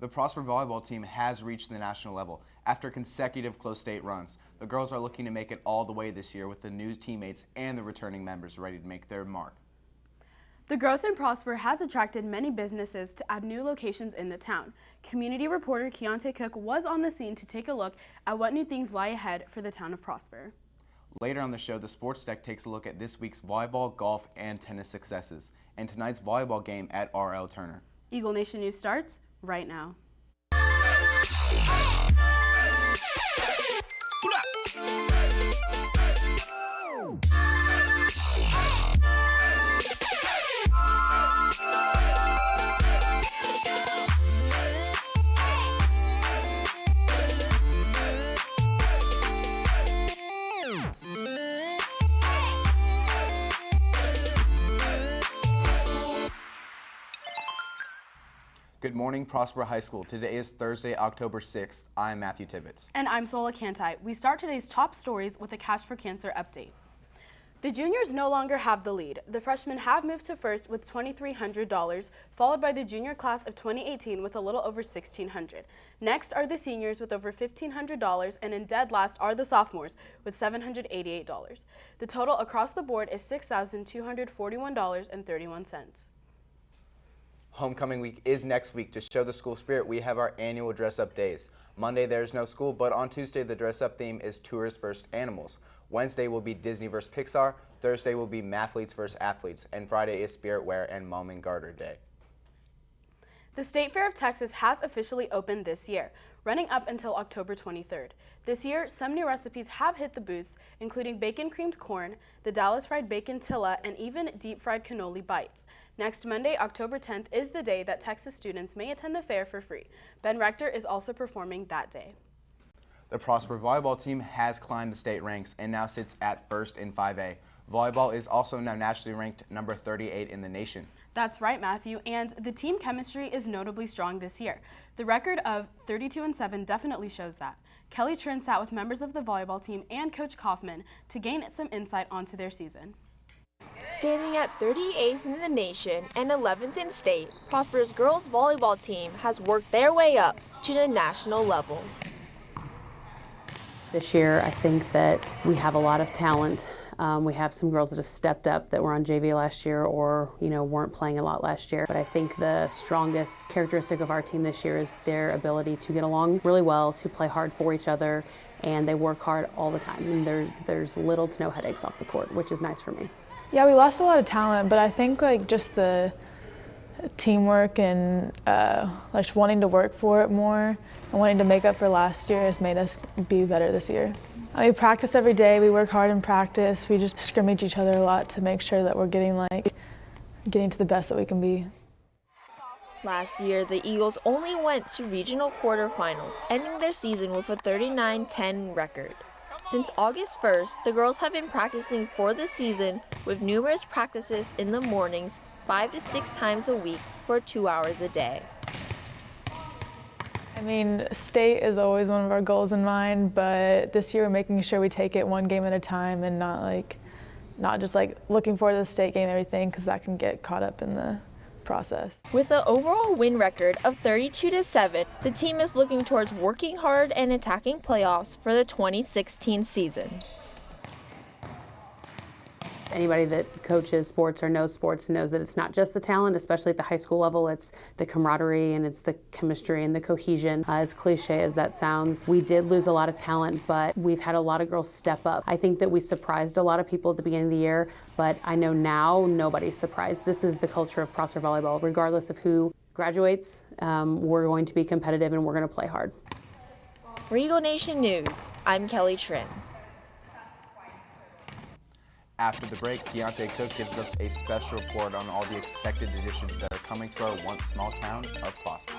The Prosper volleyball team has reached the national level after consecutive close state runs. The girls are looking to make it all the way this year with the new teammates and the returning members ready to make their mark. The growth in Prosper has attracted many businesses to add new locations in the town. Community reporter Keontae Cook was on the scene to take a look at what new things lie ahead for the town of Prosper. Later on the show, the Sports Deck takes a look at this week's volleyball, golf, and tennis successes, and tonight's volleyball game at R.L. Turner. Eagle Nation News starts right now. Good morning, Prosper High School. Today is Thursday, October 6th. I'm Matthew Tibbetts. And I'm Sola Cantai. We start today's top stories with a Cash for Cancer update. The juniors no longer have the lead. The freshmen have moved to first with $2,300, followed by the junior class of 2018 with a little over $1,600. Next are the seniors with over $1,500, and in dead last are the sophomores with $788. The total across the board is $6,241.31. Homecoming week is next week. To show the school spirit, we have our annual dress-up days. Monday, there's no school, but on Tuesday, the dress-up theme is Tourists vs. Animals. Wednesday will be Disney vs. Pixar. Thursday will be Mathletes vs. Athletes. And Friday is Spirit Wear and Mom and Garter Day. The State Fair of Texas has officially opened this year, running up until October 23rd. This year, some new recipes have hit the booths, including bacon creamed corn, the Dallas fried bacon tilla, and even deep fried cannoli bites. Next Monday, October 10th, is the day that Texas students may attend the fair for free. Ben Rector is also performing that day. The Prosper volleyball team has climbed the state ranks and now sits at first in 5A. Volleyball is also now nationally ranked number 38 in the nation. That's right, Matthew, and the team chemistry is notably strong this year. The record of 32-7 definitely shows that. Kelly Trin sat with members of the volleyball team and Coach Kaufman to gain some insight onto their season. Standing at 38th in the nation and 11th in state, Prosper's girls volleyball team has worked their way up to the national level. This year, I think that we have a lot of talent. We have some girls that have stepped up that were on JV last year or, weren't playing a lot last year. But I think the strongest characteristic of our team this year is their ability to get along really well, to play hard for each other, and they work hard all the time. And there's little to no headaches off the court, which is nice for me. Yeah, we lost a lot of talent, but I think just the teamwork and just wanting to work for it more and wanting to make up for last year has made us be better this year. We practice every day, we work hard in practice, we just scrimmage each other a lot to make sure that we're getting to the best that we can be. Last year, the Eagles only went to regional quarterfinals, ending their season with a 39-10 record. Since August 1st, the girls have been practicing for the season with numerous practices in the mornings 5 to 6 times a week for 2 hours a day. State is always one of our goals in mind, but this year we're making sure we take it one game at a time and not just looking forward to the state game and everything, because that can get caught up in the process. With an overall win record of 32-7, the team is looking towards working hard and attacking playoffs for the 2016 season. Anybody that coaches sports or knows sports knows that it's not just the talent, especially at the high school level. It's the camaraderie and it's the chemistry and the cohesion. As cliche as that sounds, we did lose a lot of talent, but we've had a lot of girls step up. I think that we surprised a lot of people at the beginning of the year, but I know now nobody's surprised. This is the culture of Prosper volleyball. Regardless of who graduates, we're going to be competitive and we're going to play hard. For Eagle Nation News, I'm Kelly Trin. After the break, Keontae Cook gives us a special report on all the expected additions that are coming to our once small town of Prosper.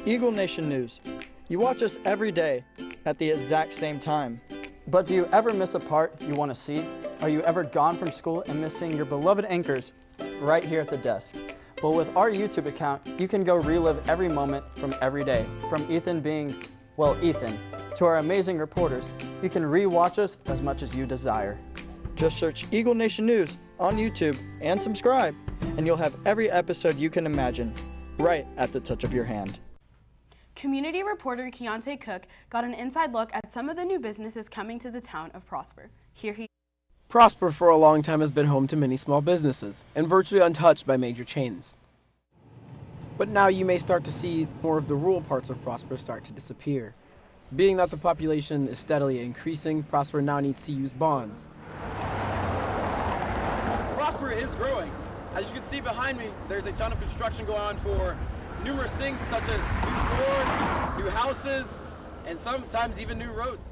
Eagle Nation News. You watch us every day at the exact same time. But do you ever miss a part you want to see? Are you ever gone from school and missing your beloved anchors right here at the desk? Well, with our YouTube account, you can go relive every moment from every day. From Ethan being, Ethan, to our amazing reporters, you can re-watch us as much as you desire. Just search Eagle Nation News on YouTube and subscribe, and you'll have every episode you can imagine. right at the touch of your hand. Community reporter Keontae Cook got an inside look at some of the new businesses coming to the town of Prosper. Here he Prosper for a long time has been home to many small businesses and virtually untouched by major chains. But now you may start to see more of the rural parts of Prosper start to disappear. Being that the population is steadily increasing, Prosper now needs to use bonds. Prosper is growing. As you can see behind me, there's a ton of construction going on for numerous things such as new stores, new houses, and sometimes even new roads.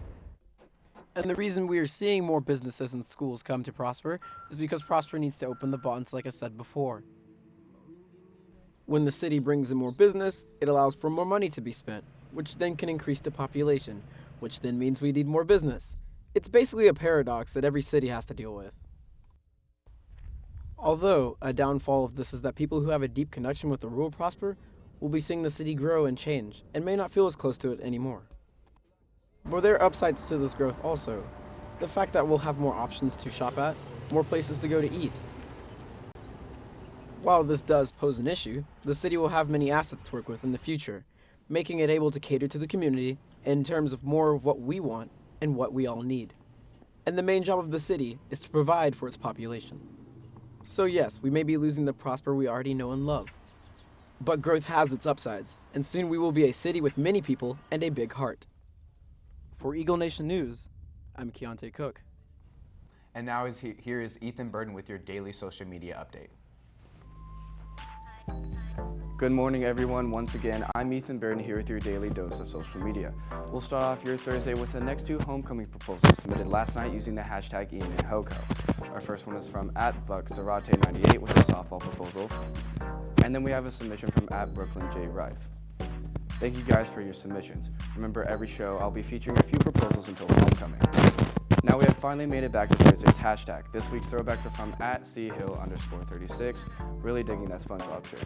And the reason we are seeing more businesses and schools come to Prosper is because Prosper needs to open the bonds like I said before. When the city brings in more business, it allows for more money to be spent, which then can increase the population, which then means we need more business. It's basically a paradox that every city has to deal with. Although, a downfall of this is that people who have a deep connection with the rural Prosper will be seeing the city grow and change, and may not feel as close to it anymore. But there are upsides to this growth also. The fact that we'll have more options to shop at, more places to go to eat. While this does pose an issue, the city will have many assets to work with in the future, making it able to cater to the community in terms of more of what we want and what we all need. And the main job of the city is to provide for its population. So yes, we may be losing the Prosper we already know and love. But growth has its upsides, and soon we will be a city with many people and a big heart. For Eagle Nation News, I'm Keontae Cook. And now here is Ethan Burden with your daily social media update. Good morning, everyone. Once again, I'm Ethan Burden here with your daily dose of social media. We'll start off your Thursday with the next two homecoming proposals submitted last night using the hashtag #IanandHoco. Our first one is from @BuckZarate98 with a softball proposal. And then we have a submission from @BrooklynJRife. Thank you guys for your submissions. Remember, every show I'll be featuring a few proposals until homecoming. Now we have finally made it back to Thursday's hashtag. This week's throwbacks are from @CHill_36, really digging that SpongeBob shirt.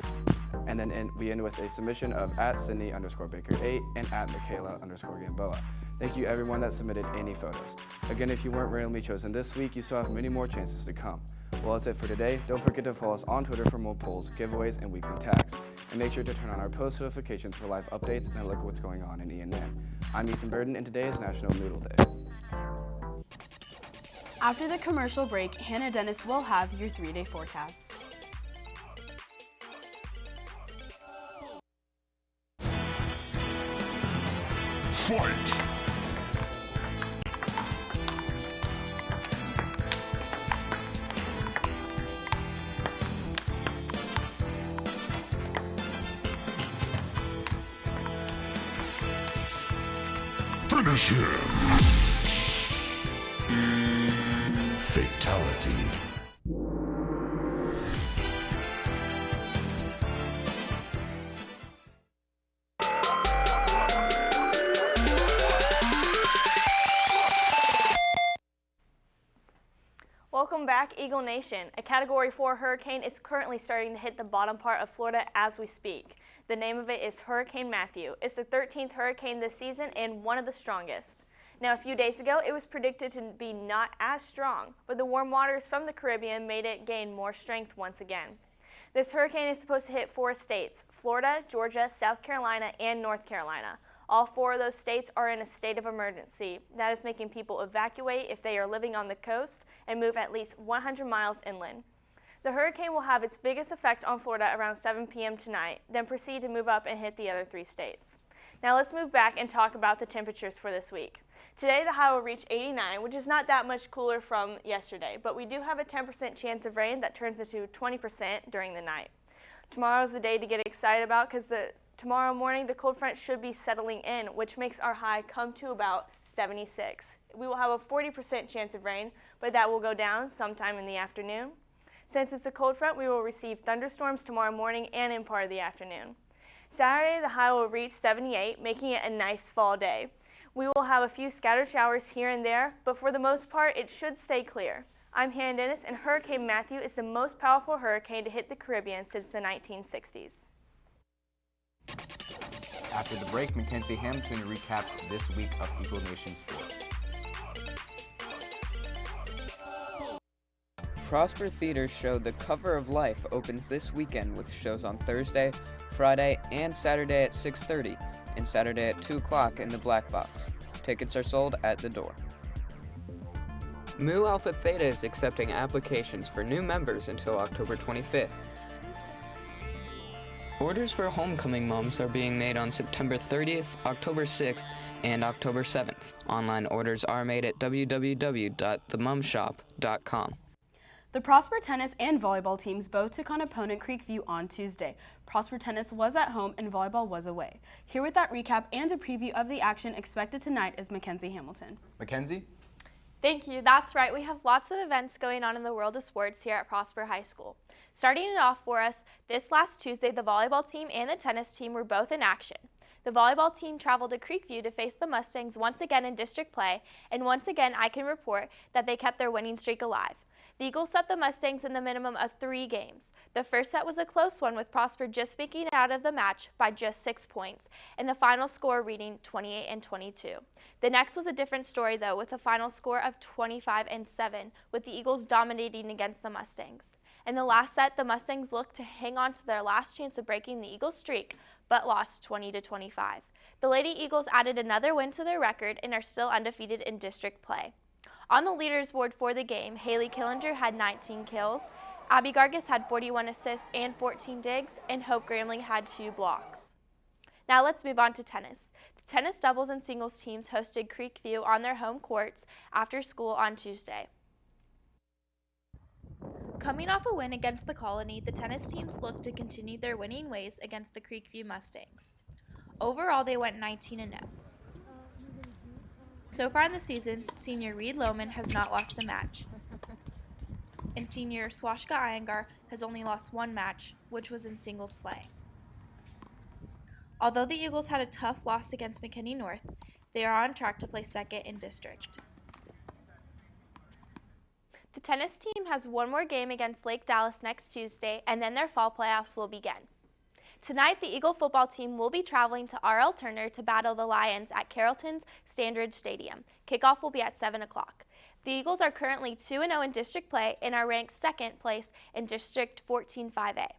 And then we end with a submission of @Sydney_Baker8 and @Michaela_Gamboa. Thank you everyone that submitted any photos. Again, if you weren't randomly chosen this week, you still have many more chances to come. Well, that's it for today. Don't forget to follow us on Twitter for more polls, giveaways, and weekly tags. And make sure to turn on our post notifications for live updates and look at what's going on in E&N. I'm Ethan Burden, and today is National Noodle Day. After the commercial break, Hannah Dennis will have your 3-day forecast. Fight! Finish him! Fatality. Welcome back, Eagle Nation. A Category 4 hurricane is currently starting to hit the bottom part of Florida as we speak. The name of it is Hurricane Matthew. It's the 13th hurricane this season and one of the strongest. Now, a few days ago, it was predicted to be not as strong, but the warm waters from the Caribbean made it gain more strength once again. This hurricane is supposed to hit 4 states: Florida, Georgia, South Carolina, and North Carolina. All 4 of those states are in a state of emergency. That is making people evacuate if they are living on the coast and move at least 100 miles inland. The hurricane will have its biggest effect on Florida around 7 p.m. tonight, then proceed to move up and hit the other 3 states. Now let's move back and talk about the temperatures for this week. Today the high will reach 89, which is not that much cooler from yesterday, but we do have a 10% chance of rain that turns into 20% during the night. Tomorrow is the day to get excited about because tomorrow morning the cold front should be settling in, which makes our high come to about 76. We will have a 40% chance of rain, but that will go down sometime in the afternoon. Since it's a cold front, we will receive thunderstorms tomorrow morning and in part of the afternoon. Saturday, the high will reach 78, making it a nice fall day. We will have a few scattered showers here and there, but for the most part, it should stay clear. I'm Hannah Dennis, and Hurricane Matthew is the most powerful hurricane to hit the Caribbean since the 1960s. After the break, Mackenzie Hamilton recaps this week of Eagle Nation sports. Prosper Theater's show The Cover of Life opens this weekend with shows on Thursday, Friday, and Saturday at 6:30 and Saturday at 2 o'clock in the Black Box. Tickets are sold at the door. Mu Alpha Theta is accepting applications for new members until October 25th. Orders for homecoming moms are being made on September 30th, October 6th, and October 7th. Online orders are made at www.themumshop.com. The Prosper tennis and volleyball teams both took on opponent Creekview on Tuesday. Prosper tennis was at home and volleyball was away. Here with that recap and a preview of the action expected tonight is Mackenzie Hamilton. Mackenzie? Thank you. That's right. We have lots of events going on in the world of sports here at Prosper High School. Starting it off for us, this last Tuesday, the volleyball team and the tennis team were both in action. The volleyball team traveled to Creekview to face the Mustangs once again in district play, and once again I can report that they kept their winning streak alive. The Eagles set the Mustangs in the minimum of 3 games. The first set was a close one with Prosper just making it out of the match by just 6 points, and the final score reading 28-22. The next was a different story though, with a final score of 25-7, with the Eagles dominating against the Mustangs. In the last set, the Mustangs looked to hang on to their last chance of breaking the Eagles' streak, but lost 20-25. The Lady Eagles added another win to their record and are still undefeated in district play. On the leaders board for the game, Haley Killinger had 19 kills, Abby Gargis had 41 assists and 14 digs, and Hope Gramling had 2 blocks. Now let's move on to tennis. The tennis doubles and singles teams hosted Creekview on their home courts after school on Tuesday. Coming off a win against the Colony, the tennis teams looked to continue their winning ways against the Creekview Mustangs. Overall, they went 19-0. So far in the season, senior Reed Lohman has not lost a match, and senior Swashka Iyengar has only lost 1 match, which was in singles play. Although the Eagles had a tough loss against McKinney North, they are on track to place second in district. The tennis team has one more game against Lake Dallas next Tuesday, and then their fall playoffs will begin. Tonight, the Eagle football team will be traveling to R.L. Turner to battle the Lions at Carrollton's Standridge Stadium. Kickoff will be at 7 o'clock. The Eagles are currently 2-0 in district play and are ranked 2nd place in District 14-5A.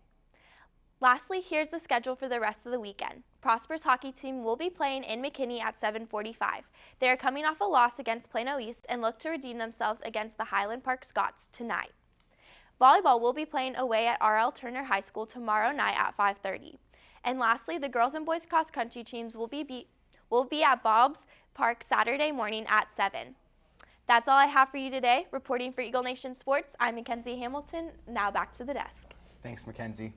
Lastly, here's the schedule for the rest of the weekend. Prosper's hockey team will be playing in McKinney at 7:45. They are coming off a loss against Plano East and look to redeem themselves against the Highland Park Scots tonight. Volleyball will be playing away at R.L. Turner High School tomorrow night at 5:30. And lastly, the girls and boys cross country teams will be at Bob's Park Saturday morning at 7. That's all I have for you today. Reporting for Eagle Nation Sports, I'm Mackenzie Hamilton. Now back to the desk. Thanks, Mackenzie.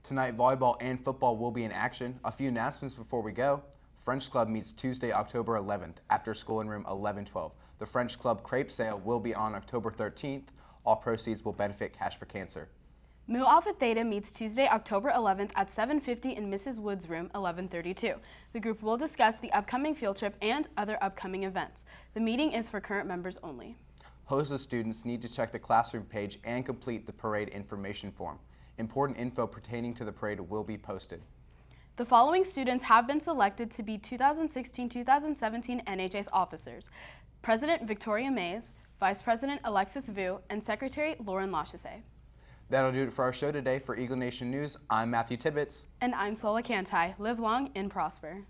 Tonight, volleyball and football will be in action. A few announcements before we go. French Club meets Tuesday, October 11th, after school in room 1112. The French Club crepe sale will be on October 13th. All proceeds will benefit Cash for Cancer. Mu Alpha Theta meets Tuesday, October 11th at 7:50 in Mrs. Wood's room 1132. The group will discuss the upcoming field trip and other upcoming events. The meeting is for current members only. HOSA students need to check the classroom page and complete the parade information form. Important info pertaining to the parade will be posted. The following students have been selected to be 2016-2017 NHS officers: President Victoria Mays, Vice President Alexis Vu, and Secretary Lauren Lachase. That'll do it for our show today. For Eagle Nation News, I'm Matthew Tibbetts. And I'm Sola Cantai. Live long and prosper.